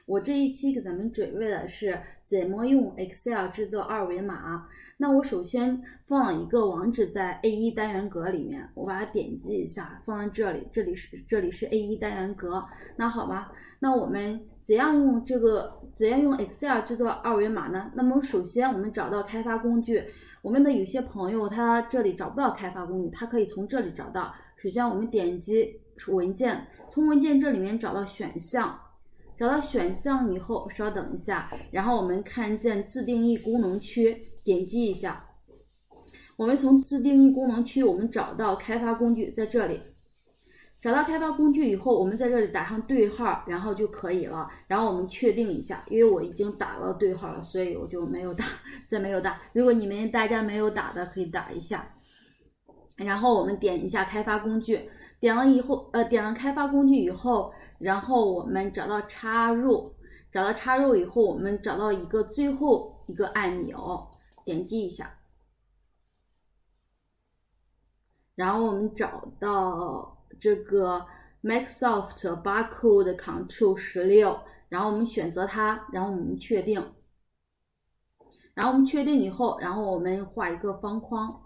我这一期给咱们准备的是怎么用 Excel 制作二维码。那我首先放了一个网址在 A1 单元格里面，我把它点击一下，放在这里，这里是 A1 单元格。那好吧，那我们怎样用 Excel 制作二维码呢？那么首先我们找到开发工具，我们的有些朋友他这里找不到开发工具，他可以从这里找到。首先我们点击文件，从文件这里面找到选项，找到选项以后稍等一下，然后我们看见自定义功能区，点击一下。我们从自定义功能区我们找到开发工具，在这里找到开发工具以后，我们在这里打上对号，然后就可以了。然后我们确定一下，因为我已经打了对号了，所以我就没有打，再没有打。如果大家没有打的可以打一下。然后我们点一下开发工具，点了开发工具以后，然后我们找到插入，找到插入以后，我们找到最后一个按钮，点击一下，然后我们找到这个 Microsoft Barcode Control 16，然后我们选择它，然后我们确定，然后我们确定以后，然后我们画一个方框。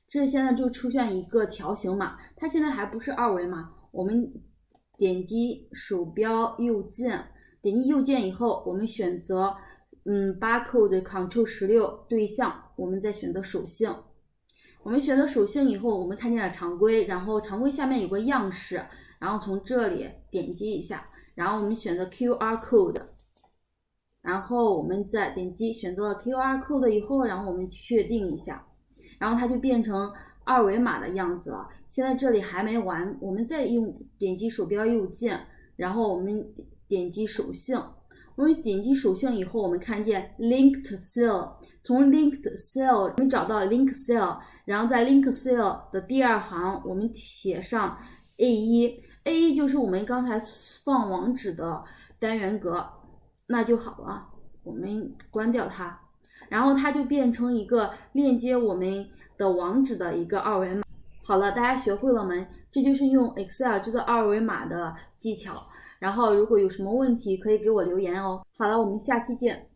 这现在就出现一个条形码，它现在还不是二维码。我们点击鼠标右键，点击右键以后，我们选择Barcode Control 16对象，我们再选择属性。我们选择属性以后，我们看见了常规，然后常规下面有个样式，然后从这里点击一下，然后我们选择 QR Code， 然后我们再点击选择了 QR Code 以后，然后我们确定一下。然后它就变成二维码的样子了。现在这里还没完，我们再点击鼠标右键，然后我们点击属性。我们点击属性以后，我们看见 Linked Cell， 从 Linked Cell 我们找到 Link Cell， 然后在 Link Cell 的第二行我们写上 A1 就是我们刚才放网址的单元格，那就好了。我们关掉它。然后它就变成一个链接我们的网址的一个二维码。好了，大家学会了没？这就是用 Excel 制作二维码的技巧。然后如果有什么问题可以给我留言哦。好了，我们下期见。